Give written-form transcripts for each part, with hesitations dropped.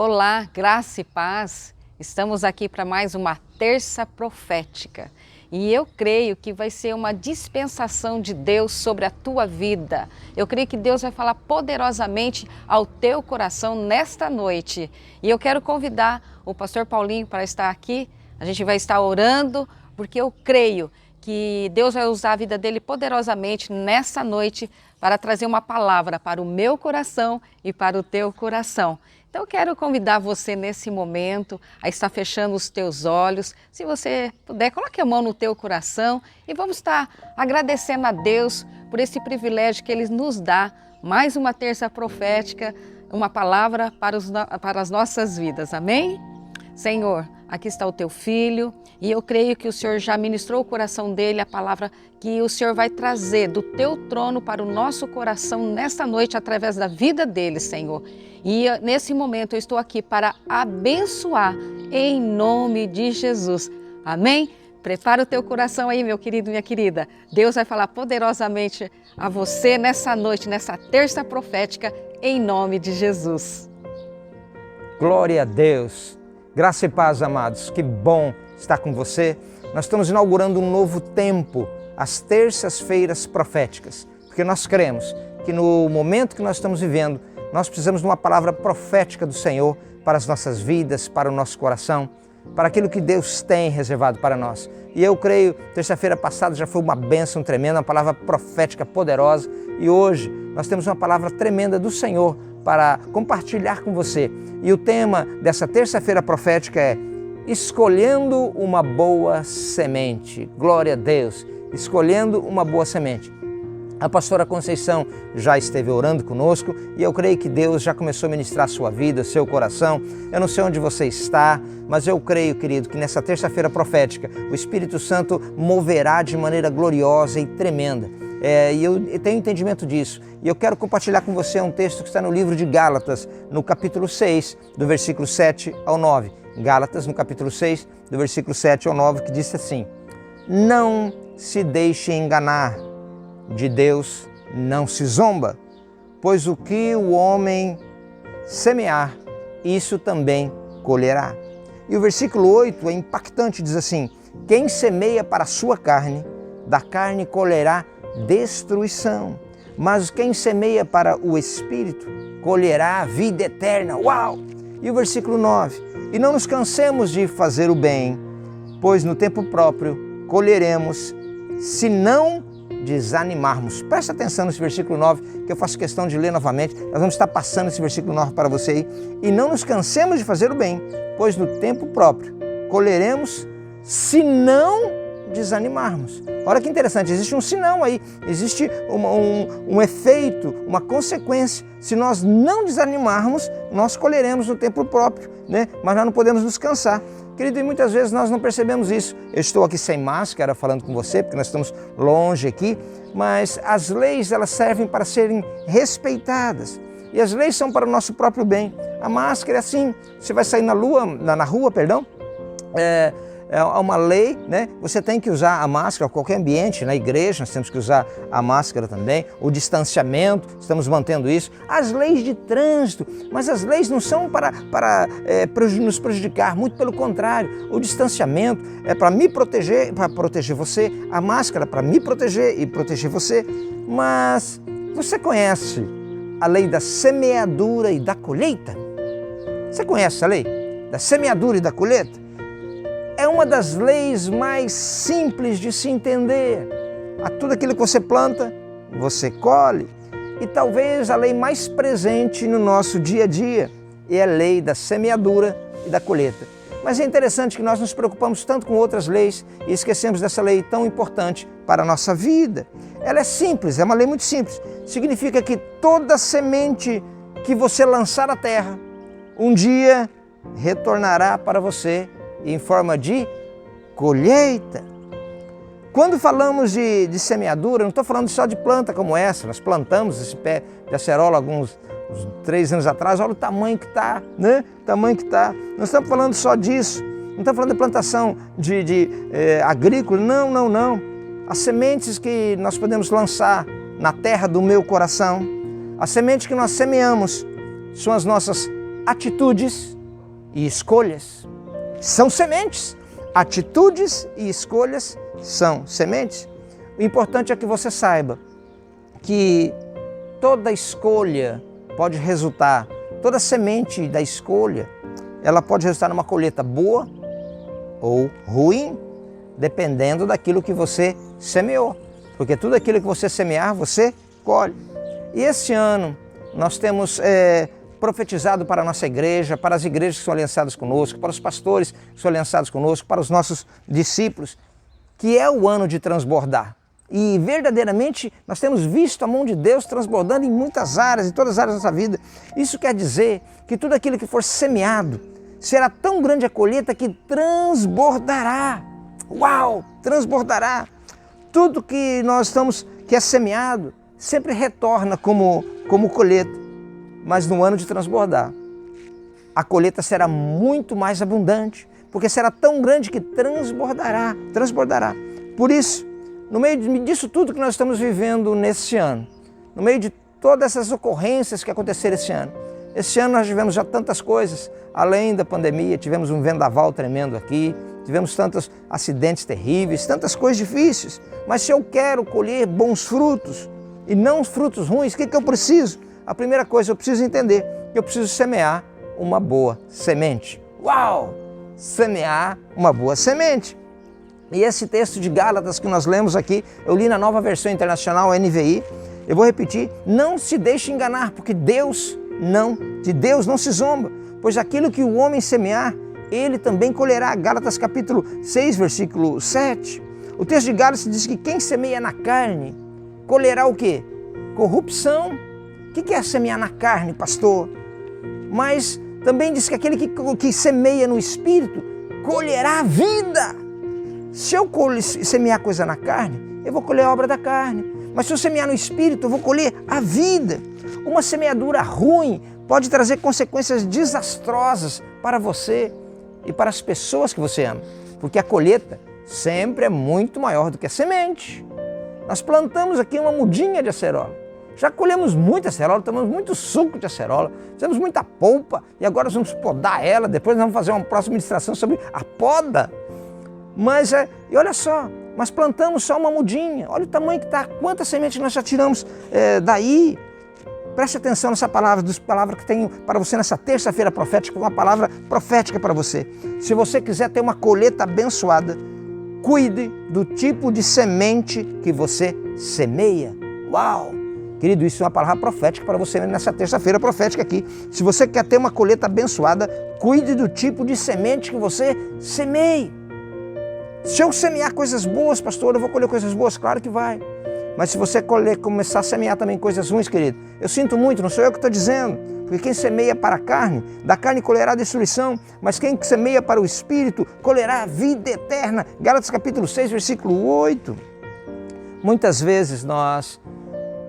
Olá, graça e paz. Estamos aqui para mais uma terça profética e eu creio que vai ser uma dispensação de Deus sobre a tua vida. Eu creio que Deus vai falar poderosamente ao teu coração nesta noite. E eu quero convidar o pastor Paulinho para estar aqui. A gente vai estar orando porque eu creio que Deus vai usar a vida dele poderosamente nessa noite para trazer uma palavra para o meu coração e para o teu coração. Então eu quero convidar você nesse momento a estar fechando os teus olhos. Se você puder, coloque a mão no teu coração e vamos estar agradecendo a Deus por esse privilégio que Ele nos dá. Mais uma terça profética, uma palavra para as nossas vidas. Amém? Senhor, aqui está o teu filho e eu creio que o Senhor já ministrou o coração dele a palavra que o Senhor vai trazer do teu trono para o nosso coração nesta noite através da vida dele, Senhor. E nesse momento eu estou aqui para abençoar em nome de Jesus. Amém? Prepara o teu coração aí, meu querido, minha querida. Deus vai falar poderosamente a você nessa noite, nessa terça profética, em nome de Jesus. Glória a Deus. Graça e paz, amados. Que bom estar com você. Nós estamos inaugurando um novo tempo, as terças-feiras proféticas, porque nós cremos que no momento que nós estamos vivendo, nós precisamos de uma palavra profética do Senhor para as nossas vidas, para o nosso coração, para aquilo que Deus tem reservado para nós. E eu creio, terça-feira passada já foi uma bênção tremenda, uma palavra profética poderosa, e hoje nós temos uma palavra tremenda do Senhor para compartilhar com você. E o tema dessa terça-feira profética é escolhendo uma boa semente. Glória a Deus, escolhendo uma boa semente. A pastora Conceição já esteve orando conosco e eu creio que Deus já começou a ministrar a sua vida, seu coração. Eu não sei onde você está, mas eu creio, querido, que nessa terça-feira profética o Espírito Santo moverá de maneira gloriosa e tremenda. E eu tenho entendimento disso. E eu quero compartilhar com você um texto que está no livro de Gálatas, no capítulo 6, do versículo 7 ao 9. Gálatas, no capítulo 6, do versículo 7 ao 9, que diz assim: não se deixe enganar, de Deus não se zomba, pois o que o homem semear, isso também colherá. E o versículo 8 é impactante, diz assim: quem semeia para a sua carne, da carne colherá destruição, mas quem semeia para o Espírito, colherá a vida eterna. Uau! E o versículo 9: e não nos cansemos de fazer o bem, pois no tempo próprio colheremos, se não desanimarmos. Presta atenção nesse versículo 9, que eu faço questão de ler novamente. Nós vamos estar passando esse versículo 9 para você aí. E não nos cansemos de fazer o bem, pois no tempo próprio colheremos, se não desanimarmos. Olha que interessante, existe um sinão aí, existe um efeito, uma consequência. Se nós não desanimarmos, nós colheremos no tempo próprio, né? Mas nós não podemos nos cansar. Querido, e muitas vezes nós não percebemos isso. Eu estou aqui sem máscara falando com você, porque nós estamos longe aqui, mas as leis, elas servem para serem respeitadas. E as leis são para o nosso próprio bem. A máscara é assim, você vai sair na rua, é uma lei, né? Você tem que usar a máscara em qualquer ambiente, na igreja nós temos que usar a máscara também, o distanciamento, estamos mantendo isso, as leis de trânsito, mas as leis não são para nos prejudicar, muito pelo contrário, o distanciamento é para me proteger, para proteger você, a máscara para me proteger e proteger você. Mas você conhece a lei da semeadura e da colheita? Você conhece a lei da semeadura e da colheita? É uma das leis mais simples de se entender. A tudo aquilo que você planta, você colhe. E talvez a lei mais presente no nosso dia a dia é a lei da semeadura e da colheita. Mas é interessante que nós nos preocupamos tanto com outras leis e esquecemos dessa lei tão importante para a nossa vida. Ela é simples, é uma lei muito simples. Significa que toda semente que você lançar à terra, um dia retornará para você em forma de colheita. Quando falamos de semeadura, não estou falando só de planta como essa. Nós plantamos esse pé de acerola uns 3 anos atrás. Olha o tamanho que está, né? O tamanho que está. Não estamos falando só disso. Não estamos falando de plantação agrícola. Não. As sementes que nós podemos lançar na terra do meu coração, as sementes que nós semeamos, são as nossas atitudes e escolhas são sementes. Atitudes e escolhas são sementes. O importante é que você saiba que toda escolha pode resultar, toda semente da escolha, ela pode resultar numa colheita boa ou ruim, dependendo daquilo que você semeou. Porque tudo aquilo que você semear, você colhe. E esse ano nós temos profetizado para a nossa igreja, para as igrejas que são aliançadas conosco, para os pastores que são aliançados conosco, para os nossos discípulos, que é o ano de transbordar. E verdadeiramente nós temos visto a mão de Deus transbordando em muitas áreas, em todas as áreas da nossa vida. Isso quer dizer que tudo aquilo que for semeado será tão grande a colheita que transbordará. Uau! Transbordará. Tudo que que é semeado sempre retorna como colheita. Mas no ano de transbordar, a colheita será muito mais abundante, porque será tão grande que transbordará. Por isso, no meio disso tudo que nós estamos vivendo nesse ano, no meio de todas essas ocorrências que aconteceram esse ano nós tivemos já tantas coisas, além da pandemia, tivemos um vendaval tremendo aqui, tivemos tantos acidentes terríveis, tantas coisas difíceis, mas se eu quero colher bons frutos e não frutos ruins, o que eu preciso? A primeira coisa, eu preciso entender que eu preciso semear uma boa semente. Uau! Semear uma boa semente. E esse texto de Gálatas que nós lemos aqui, eu li na Nova Versão Internacional, NVI, eu vou repetir, não se deixe enganar, porque de Deus não se zomba, pois aquilo que o homem semear, ele também colherá. Gálatas capítulo 6, versículo 7. O texto de Gálatas diz que quem semeia na carne, colherá o quê? Corrupção. O que é semear na carne, pastor? Mas também diz que aquele que semeia no Espírito, colherá a vida. Se eu semear coisa na carne, eu vou colher a obra da carne. Mas se eu semear no Espírito, eu vou colher a vida. Uma semeadura ruim pode trazer consequências desastrosas para você e para as pessoas que você ama. Porque a colheita sempre é muito maior do que a semente. Nós plantamos aqui uma mudinha de acerola. Já colhemos muita acerola, tomamos muito suco de acerola, fizemos muita polpa e agora nós vamos podar ela, depois nós vamos fazer uma próxima ministração sobre a poda. Mas, e olha só, nós plantamos só uma mudinha, olha o tamanho que está, quantas sementes nós já tiramos daí. Preste atenção nessa palavra que tenho para você nessa terça-feira profética, uma palavra profética para você. Se você quiser ter uma colheita abençoada, cuide do tipo de semente que você semeia. Uau! Querido, isso é uma palavra profética para você nessa terça-feira profética aqui. Se você quer ter uma colheita abençoada, cuide do tipo de semente que você semeie. Se eu semear coisas boas, pastor, eu vou colher coisas boas? Claro que vai. Mas se você começar a semear também coisas ruins, querido, eu sinto muito, não sou eu que estou dizendo. Porque quem semeia para a carne, da carne colherá destruição, mas quem semeia para o Espírito, colherá vida eterna. Gálatas capítulo 6, versículo 8. Muitas vezes nós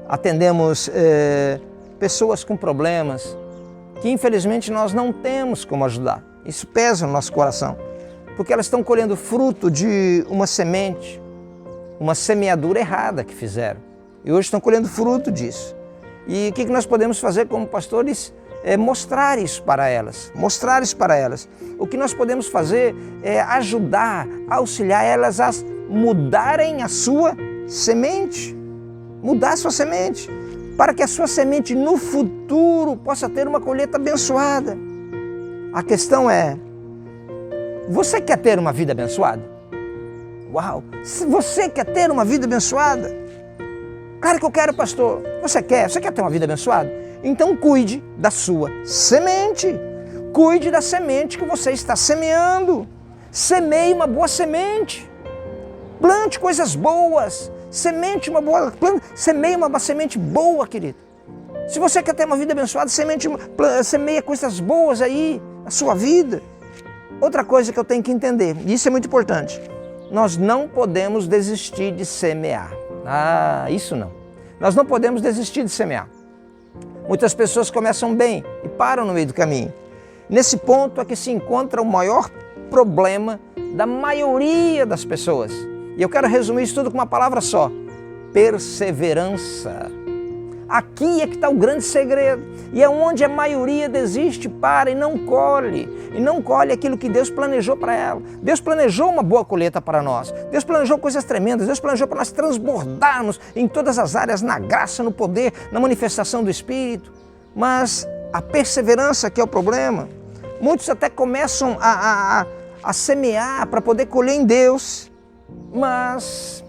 atendemos pessoas com problemas que infelizmente nós não temos como ajudar. Isso pesa no nosso coração, porque elas estão colhendo fruto de uma semente, uma semeadura errada que fizeram. E hoje estão colhendo fruto disso. E o que nós podemos fazer como pastores? É mostrar isso para elas. O que nós podemos fazer é ajudar, auxiliar elas a mudarem a sua semente. Mudar a sua semente, para que a sua semente no futuro possa ter uma colheita abençoada. A questão é, você quer ter uma vida abençoada? Uau! Se você quer ter uma vida abençoada, claro que eu quero, pastor. Você quer ter uma vida abençoada? Então cuide da sua semente. Cuide da semente que você está semeando. Semeie uma boa semente. Plante coisas boas. Semeie uma semente boa, querido. Se você quer ter uma vida abençoada, semeia coisas boas aí na sua vida. Outra coisa que eu tenho que entender, e isso é muito importante, nós não podemos desistir de semear. Isso não. Nós não podemos desistir de semear. Muitas pessoas começam bem e param no meio do caminho. Nesse ponto é que se encontra o maior problema da maioria das pessoas. E eu quero resumir isso tudo com uma palavra só: perseverança. Aqui é que está o grande segredo. E é onde a maioria desiste, para e não colhe. E não colhe aquilo que Deus planejou para ela. Deus planejou uma boa colheita para nós. Deus planejou coisas tremendas. Deus planejou para nós transbordarmos em todas as áreas, na graça, no poder, na manifestação do Espírito. Mas a perseverança que é o problema. Muitos até começam a semear para poder colher em Deus, mas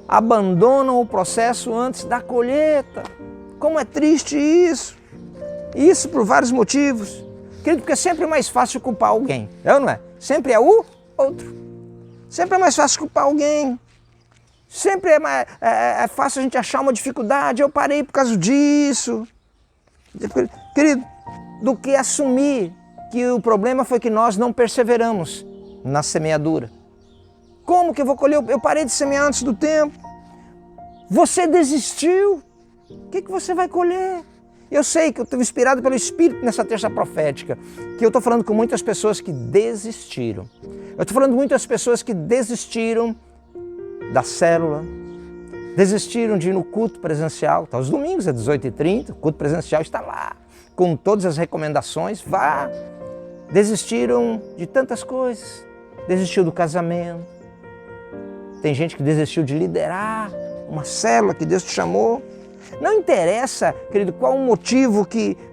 abandonam o processo antes da colheita. Como é triste isso! Isso por vários motivos. Querido, porque é sempre mais fácil culpar alguém, é ou não é? Sempre é o outro. Sempre é mais fácil culpar alguém. Sempre é fácil a gente achar uma dificuldade. Eu parei por causa disso. Querido, do que assumir que o problema foi que nós não perseveramos na semeadura. Como que eu vou colher? Eu parei de semear antes do tempo. Você desistiu. O que você vai colher? Eu sei que eu estou inspirado pelo Espírito nessa terça profética, que eu estou falando com muitas pessoas que desistiram. Eu estou falando com muitas pessoas que desistiram da célula, desistiram de ir no culto presencial. Tá, aos domingos é 18h30, o culto presencial está lá, com todas as recomendações, vá. Desistiram de tantas coisas, desistiu do casamento. Tem gente que desistiu de liderar uma célula que Deus te chamou. Não interessa, querido, qual o motivo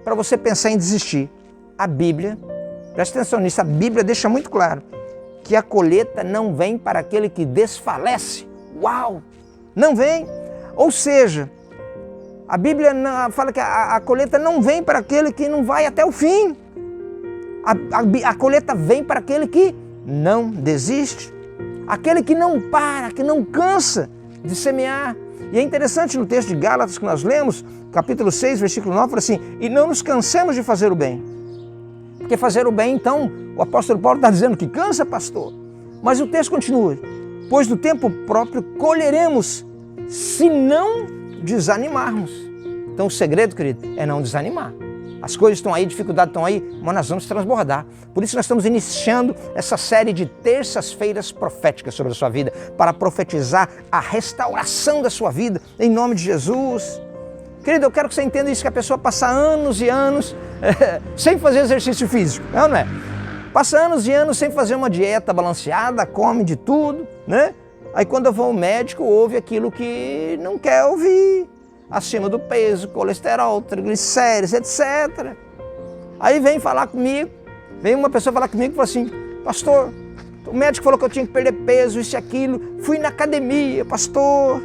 para você pensar em desistir. A Bíblia, preste atenção nisso, a Bíblia deixa muito claro que a colheita não vem para aquele que desfalece. Uau! Não vem. Ou seja, a Bíblia fala que a colheita não vem para aquele que não vai até o fim. A colheita vem para aquele que não desiste. Aquele que não para, que não cansa de semear. E é interessante no texto de Gálatas que nós lemos, capítulo 6, versículo 9, fala assim: e não nos cansemos de fazer o bem. Porque fazer o bem, então, o apóstolo Paulo está dizendo que cansa, pastor. Mas o texto continua: pois do tempo próprio colheremos, se não desanimarmos. Então o segredo, querido, é não desanimar. As coisas estão aí, dificuldades estão aí, mas nós vamos transbordar. Por isso nós estamos iniciando essa série de terças-feiras proféticas sobre a sua vida, para profetizar a restauração da sua vida, em nome de Jesus. Querido, eu quero que você entenda isso, que a pessoa passa anos e anos sem fazer exercício físico, não é? Passa anos e anos sem fazer uma dieta balanceada, come de tudo, né? Aí quando eu vou ao médico, ouve aquilo que não quer ouvir. Acima do peso, colesterol, triglicéridos, etc. Aí vem falar comigo, vem uma pessoa falar comigo e fala assim: pastor, o médico falou que eu tinha que perder peso, isso e aquilo, fui na academia, pastor,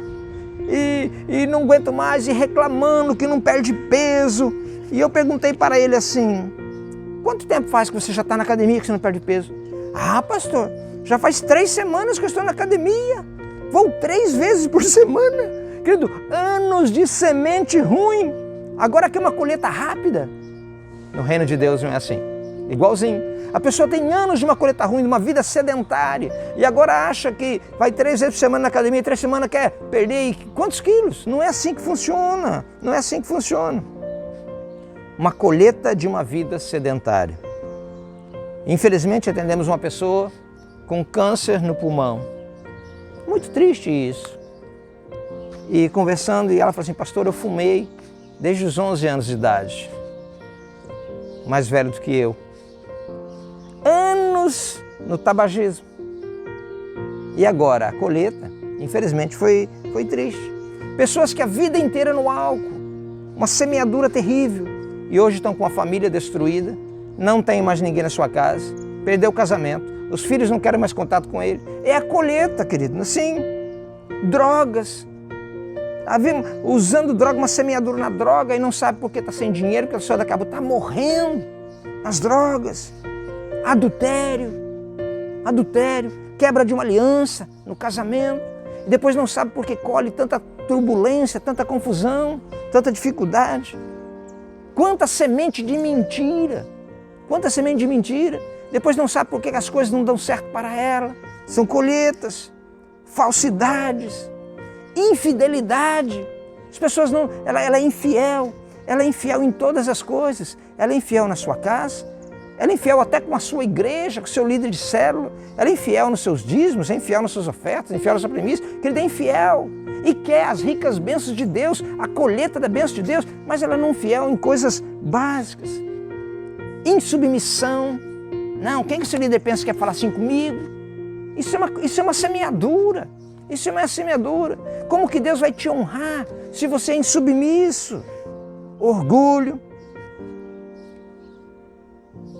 e não aguento mais, e reclamando que não perde peso. E eu perguntei para ele assim: quanto tempo faz que você já está na academia que você não perde peso? Ah, pastor, já faz 3 semanas que eu estou na academia, vou 3 vezes por semana. Querido, anos de semente ruim, agora quer uma colheita rápida. No reino de Deus não é assim, igualzinho. A pessoa tem anos de uma colheita ruim, de uma vida sedentária, e agora acha que vai 3 vezes por semana na academia, 3 semanas quer perder quantos quilos? Não é assim que funciona, não é assim que funciona. Uma colheita de uma vida sedentária. Infelizmente atendemos uma pessoa com câncer no pulmão. Muito triste isso. E conversando, e ela falou assim: pastor, eu fumei desde os 11 anos de idade. Mais velho do que eu. Anos no tabagismo. E agora, a colheita, infelizmente, foi triste. Pessoas que a vida inteira no álcool, uma semeadura terrível, e hoje estão com a família destruída, não tem mais ninguém na sua casa, perdeu o casamento, os filhos não querem mais contato com ele. É a colheita, querido, assim. Drogas. Usando droga, uma semeadura na droga, e não sabe por que está sem dinheiro, que a pessoa acabou, está morrendo nas drogas. Adultério, quebra de uma aliança no casamento, e depois não sabe por que colhe tanta turbulência, tanta confusão, tanta dificuldade. Quanta semente de mentira, depois não sabe por que as coisas não dão certo para ela. São colheitas, falsidades, infidelidade. As pessoas não, ela é infiel em todas as coisas. Ela é infiel na sua casa, ela é infiel até com a sua igreja, com o seu líder de célula, ela é infiel nos seus dízimos, é infiel nas suas ofertas, é infiel na sua premissa, que ele é infiel. e quer as ricas bênçãos de Deus, a colheita da bênção de Deus, mas ela não é fiel em coisas básicas. Insubmissão. Não, quem que esse líder pensa que quer falar assim comigo? Isso é uma semeadura. Isso é uma semeadura. Como que Deus vai te honrar se você é insubmisso? Orgulho.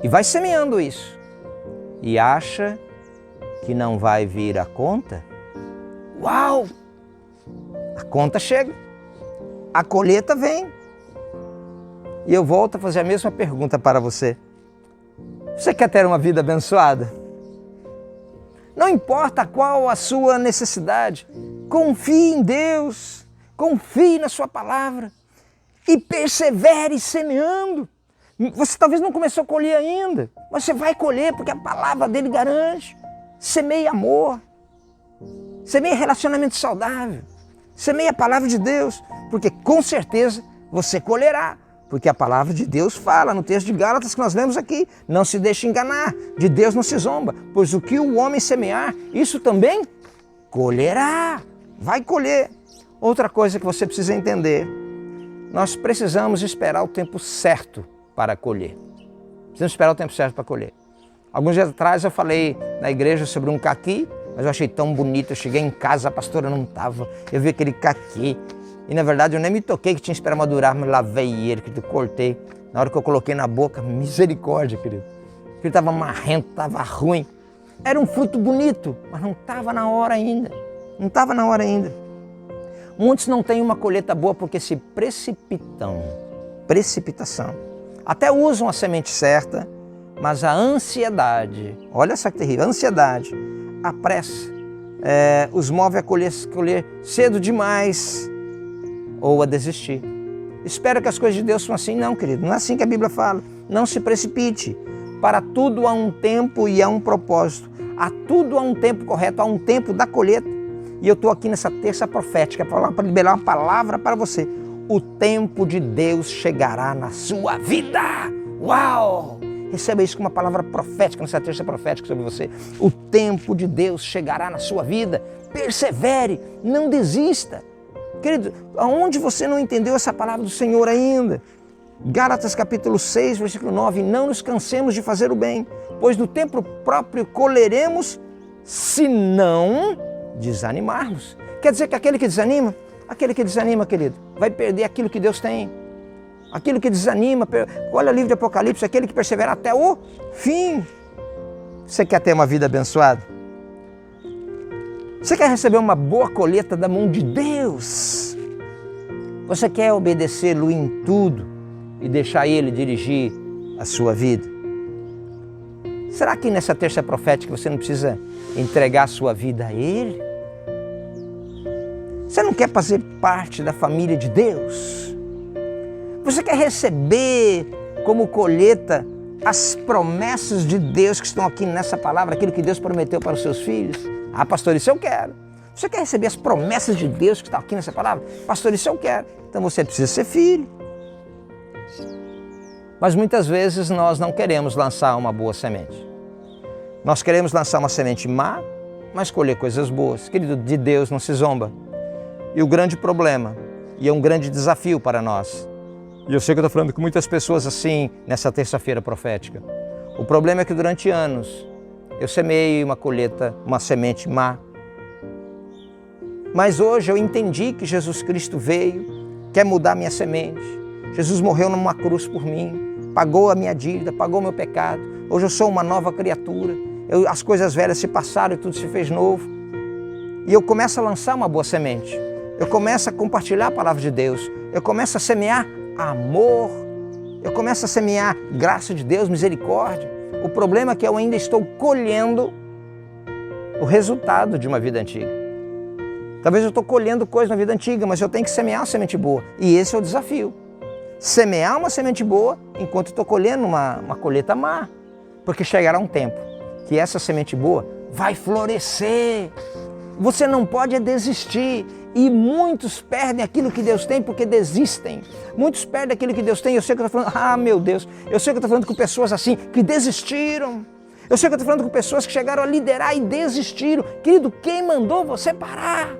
E vai semeando isso. E acha que não vai vir a conta? Uau! A conta chega. A colheita vem. E eu volto a fazer a mesma pergunta para você. Você quer ter uma vida abençoada? Não importa qual a sua necessidade, confie em Deus, confie na sua palavra e persevere semeando. Você talvez não começou a colher ainda, mas você vai colher porque a palavra dele garante. Semeie amor, semeie relacionamento saudável, semeie a palavra de Deus, porque com certeza você colherá. Porque a palavra de Deus fala no texto de Gálatas que nós lemos aqui, não se deixe enganar, de Deus não se zomba, pois o que o homem semear, isso também colherá, vai colher. Outra coisa que você precisa entender, nós precisamos esperar o tempo certo para colher. Precisamos esperar o tempo certo para colher. Alguns dias atrás eu falei na igreja sobre um caqui, mas eu achei tão bonito, eu cheguei em casa, a pastora não estava, eu vi aquele caqui. E na verdade eu nem me toquei que tinha que esperar madurar, mas lavei ele, que eu cortei. Na hora que eu coloquei na boca, misericórdia, querido. Ele estava marrento, estava ruim. Era um fruto bonito, mas não estava na hora ainda. Não estava na hora ainda. Muitos não têm uma colheita boa porque se precipitam. Precipitação. Até usam a semente certa, mas a ansiedade, olha só que terrível, a ansiedade, a pressa, os move a colher cedo demais, ou a desistir. Espera que as coisas de Deus são assim? Não, querido, não é assim que a Bíblia fala. Não se precipite. Para tudo há um tempo e há um propósito. Há tudo há um tempo correto, há um tempo da colheita. E eu estou aqui nessa terça profética para liberar uma palavra para você. O tempo de Deus chegará na sua vida. Uau! Receba isso como uma palavra profética nessa terça profética sobre você. O tempo de Deus chegará na sua vida. Persevere, não desista. Querido, aonde você não entendeu essa palavra do Senhor ainda? Gálatas capítulo 6, versículo 9, não nos cansemos de fazer o bem, pois no tempo próprio colheremos se não desanimarmos. Quer dizer que aquele que desanima, querido, vai perder aquilo que Deus tem. Aquilo que desanima, olha o livro de Apocalipse, aquele que perseverar até o fim. Você quer ter uma vida abençoada? Você quer receber uma boa colheita da mão de Deus? Você quer obedecê-lo em tudo e deixar Ele dirigir a sua vida? Será que nessa terça profética você não precisa entregar a sua vida a Ele? Você não quer fazer parte da família de Deus? Você quer receber como colheita as promessas de Deus que estão aqui nessa palavra, aquilo que Deus prometeu para os seus filhos? Ah, pastor, isso eu quero. Você quer receber as promessas de Deus que estão aqui nessa palavra? Pastor, isso eu quero. Então você precisa ser filho. Mas muitas vezes nós não queremos lançar uma boa semente. Nós queremos lançar uma semente má, mas colher coisas boas. Querido, de Deus não se zomba. E o grande problema, e é um grande desafio para nós, e eu sei que eu estou falando com muitas pessoas assim nessa terça-feira profética. O problema é que durante anos eu semeei uma semente má. Mas hoje eu entendi que Jesus Cristo veio, quer mudar minha semente. Jesus morreu numa cruz por mim, pagou a minha dívida, pagou o meu pecado. Hoje eu sou uma nova criatura. As coisas velhas se passaram e tudo se fez novo. E eu começo a lançar uma boa semente. Eu começo a compartilhar a palavra de Deus. Eu começo a semear amor. Eu começo a semear graça de Deus, misericórdia. O problema é que eu ainda estou colhendo o resultado de uma vida antiga. Talvez eu estou colhendo coisa na vida antiga, mas eu tenho que semear uma semente boa. E esse é o desafio. Semear uma semente boa enquanto estou colhendo uma colheita má. Porque chegará um tempo que essa semente boa vai florescer. Você não pode desistir. E muitos perdem aquilo que Deus tem porque desistem. Muitos perdem aquilo que Deus tem. Eu sei que eu estou falando, meu Deus, eu sei que eu estou falando com pessoas assim, que desistiram. Eu sei que eu estou falando com pessoas que chegaram a liderar e desistiram. Querido, quem mandou você parar?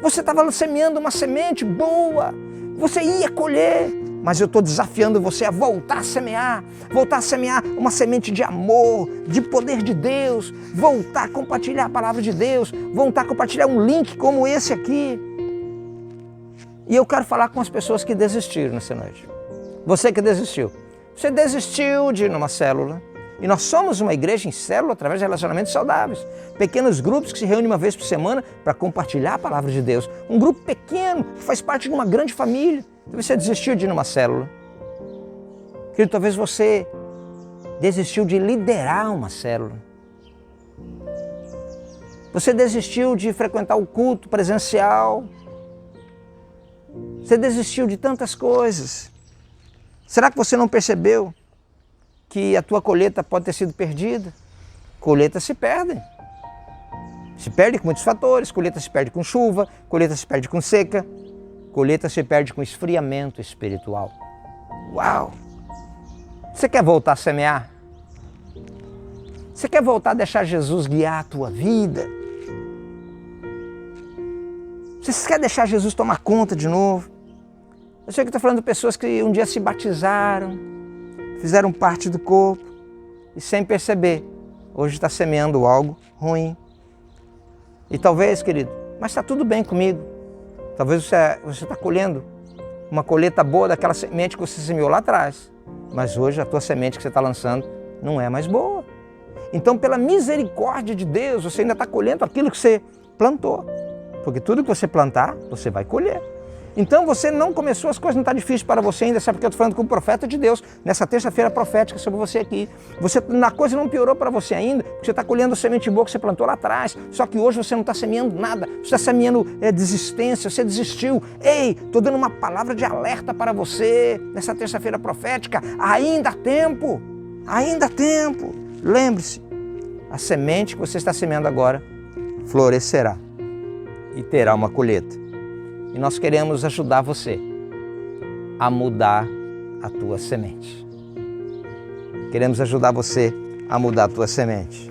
Você estava semeando uma semente boa, você ia colher, mas eu estou desafiando você a voltar a semear uma semente de amor, de poder de Deus, voltar a compartilhar a palavra de Deus, voltar a compartilhar um link como esse aqui. E eu quero falar com as pessoas que desistiram nessa noite. Você que desistiu. Você desistiu de ir numa célula. E nós somos uma igreja em célula através de relacionamentos saudáveis. Pequenos grupos que se reúnem uma vez por semana para compartilhar a palavra de Deus. Um grupo pequeno que faz parte de uma grande família. Talvez você desistiu de ir numa célula. Querido, talvez você desistiu de liderar uma célula. Você desistiu de frequentar o culto presencial. Você desistiu de tantas coisas. Será que você não percebeu que a tua colheita pode ter sido perdida? Colheitas se perdem. Se perde com muitos fatores. Colheita se perde com chuva, colheita se perde com seca, colheita se perde com esfriamento espiritual. Uau! Você quer voltar a semear? Você quer voltar a deixar Jesus guiar a tua vida? Você quer deixar Jesus tomar conta de novo? Eu sei que estou falando de pessoas que um dia se batizaram, fizeram parte do corpo e sem perceber, hoje está semeando algo ruim. E talvez, querido, mas está tudo bem comigo. Talvez você está colhendo uma colheita boa daquela semente que você semeou lá atrás, mas hoje a tua semente que você está lançando não é mais boa. Então, pela misericórdia de Deus, você ainda está colhendo aquilo que você plantou. Porque tudo que você plantar, você vai colher. Então você não começou, as coisas não estão difíceis para você ainda, sabe porque eu estou falando com o profeta de Deus, nessa terça-feira profética sobre você aqui. A coisa não piorou para você ainda, porque você está colhendo semente boa que você plantou lá atrás, só que hoje você não está semeando nada, você está semeando desistência, você desistiu. Ei, estou dando uma palavra de alerta para você, nessa terça-feira profética, ainda há tempo, ainda há tempo. Lembre-se, a semente que você está semeando agora florescerá e terá uma colheita. E nós queremos ajudar você a mudar a tua semente. Queremos ajudar você a mudar a tua semente.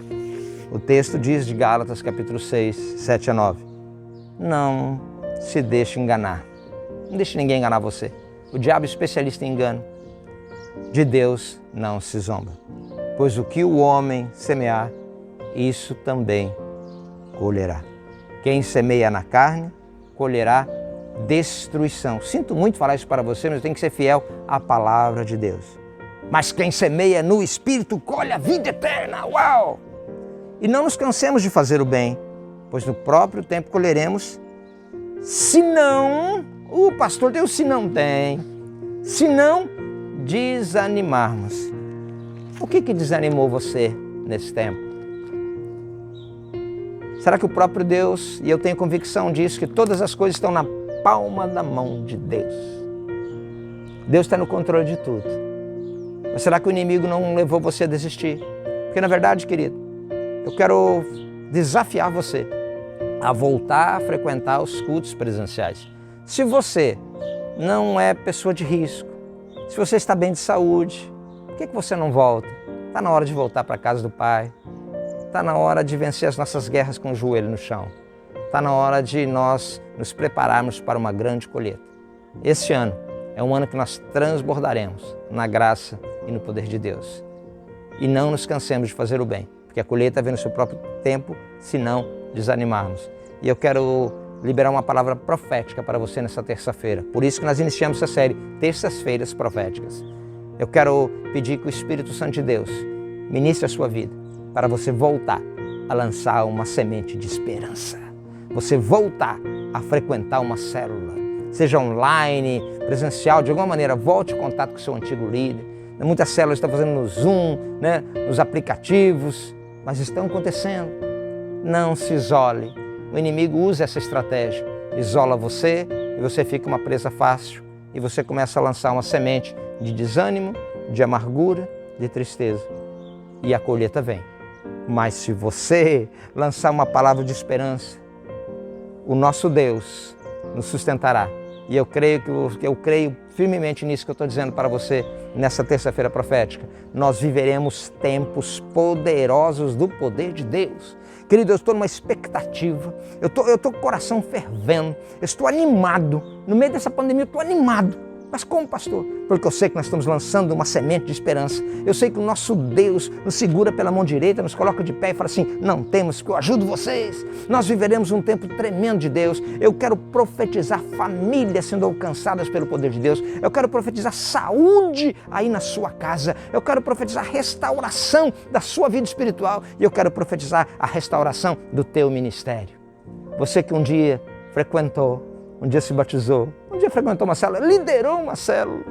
O texto diz de Gálatas capítulo 6, 7 a 9. Não se deixe enganar. Não deixe ninguém enganar você. O diabo é especialista em engano. De Deus não se zomba. Pois o que o homem semear, isso também colherá. Quem semeia na carne, colherá destruição. Sinto muito falar isso para você, mas eu tenho que ser fiel à palavra de Deus. Mas quem semeia no Espírito, colhe a vida eterna. Uau! E não nos cansemos de fazer o bem, pois no próprio tempo colheremos, se não, o pastor tem o se não tem, se não desanimarmos. O que desanimou você nesse tempo? Será que o próprio Deus, e eu tenho convicção disso, que todas as coisas estão na palma da mão de Deus. Deus está no controle de tudo. Mas será que o inimigo não levou você a desistir? Porque na verdade, querido, eu quero desafiar você a voltar a frequentar os cultos presenciais. Se você não é pessoa de risco, se você está bem de saúde, por que você não volta? Está na hora de voltar para a casa do Pai. Está na hora de vencer as nossas guerras com o joelho no chão. Está na hora de nós nos prepararmos para uma grande colheita. Este ano é um ano que nós transbordaremos na graça e no poder de Deus. E não nos cansemos de fazer o bem, porque a colheita vem no seu próprio tempo, se não desanimarmos. E eu quero liberar uma palavra profética para você nessa terça-feira. Por isso que nós iniciamos essa série, Terças-feiras Proféticas. Eu quero pedir que o Espírito Santo de Deus ministre a sua vida, para você voltar a lançar uma semente de esperança. Você voltar a frequentar uma célula, seja online, presencial, de alguma maneira, volte em contato com o seu antigo líder. Muitas células estão fazendo no Zoom, nos aplicativos, mas estão acontecendo. Não se isole. O inimigo usa essa estratégia. Isola você e você fica uma presa fácil e você começa a lançar uma semente de desânimo, de amargura, de tristeza. E a colheita vem. Mas se você lançar uma palavra de esperança, o nosso Deus nos sustentará. E eu creio firmemente nisso que eu estou dizendo para você nessa terça-feira profética. Nós viveremos tempos poderosos do poder de Deus. Querido, eu estou numa expectativa, eu estou com o coração fervendo, eu estou animado. No meio dessa pandemia eu estou animado. Mas como, pastor? Porque eu sei que nós estamos lançando uma semente de esperança. Eu sei que o nosso Deus nos segura pela mão direita, nos coloca de pé e fala assim, não temos, que eu ajudo vocês. Nós viveremos um tempo tremendo de Deus. Eu quero profetizar famílias sendo alcançadas pelo poder de Deus. Eu quero profetizar saúde aí na sua casa. Eu quero profetizar restauração da sua vida espiritual. E eu quero profetizar a restauração do teu ministério. Você que um dia frequentou, um dia se batizou, um dia frequentou uma célula, liderou uma célula.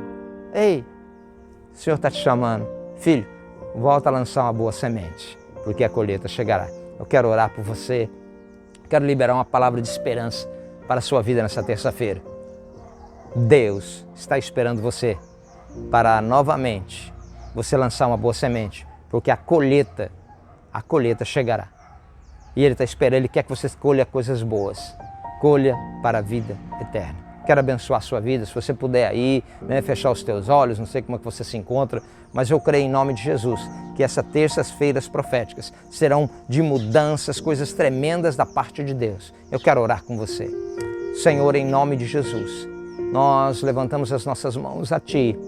Ei, o Senhor está te chamando. Filho, volta a lançar uma boa semente, porque a colheita chegará. Eu quero orar por você, quero liberar uma palavra de esperança para a sua vida nessa terça-feira. Deus está esperando você para novamente você lançar uma boa semente, porque a colheita chegará. E Ele está esperando, Ele quer que você colha coisas boas. Colha para a vida eterna. Quero abençoar a sua vida, se você puder aí, fechar os teus olhos, não sei como é que você se encontra, mas eu creio em nome de Jesus que essas terças-feiras proféticas serão de mudanças, coisas tremendas da parte de Deus. Eu quero orar com você. Senhor, em nome de Jesus, nós levantamos as nossas mãos a Ti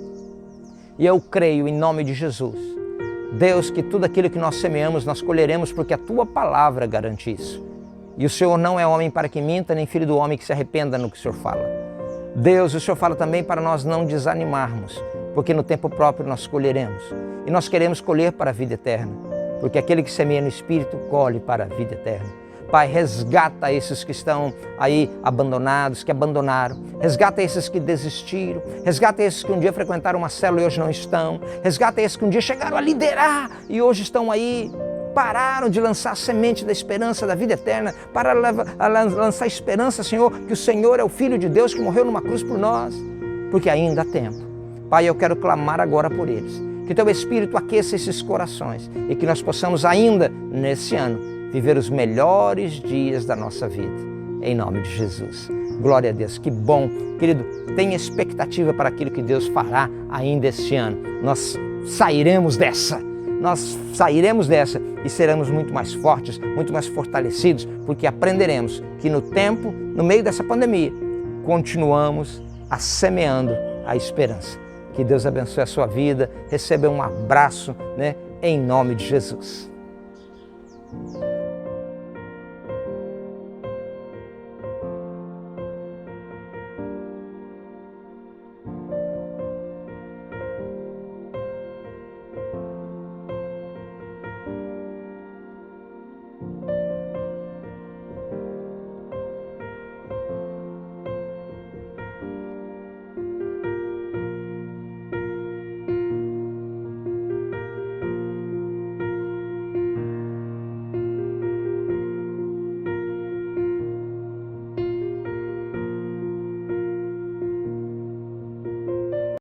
e eu creio em nome de Jesus, Deus, que tudo aquilo que nós semeamos nós colheremos porque a Tua palavra garante isso. E o Senhor não é homem para que minta, nem filho do homem que se arrependa no que o Senhor fala. Deus, o Senhor fala também para nós não desanimarmos, porque no tempo próprio nós colheremos. E nós queremos colher para a vida eterna, porque aquele que semeia no Espírito colhe para a vida eterna. Pai, resgata esses que estão aí abandonados, que abandonaram. Resgata esses que desistiram. Resgata esses que um dia frequentaram uma célula e hoje não estão. Resgata esses que um dia chegaram a liderar e hoje estão aí. Pararam de lançar a semente da esperança da vida eterna, para lançar a esperança, Senhor, que o Senhor é o Filho de Deus que morreu numa cruz por nós, porque ainda há tempo. Pai, eu quero clamar agora por eles, que Teu Espírito aqueça esses corações e que nós possamos ainda, nesse ano, viver os melhores dias da nossa vida, em nome de Jesus. Glória a Deus, que bom. Querido, tenha expectativa para aquilo que Deus fará ainda este ano. Nós sairemos dessa e seremos muito mais fortes, muito mais fortalecidos, porque aprenderemos que no meio dessa pandemia, continuamos semeando a esperança. Que Deus abençoe a sua vida, receba um abraço, em nome de Jesus.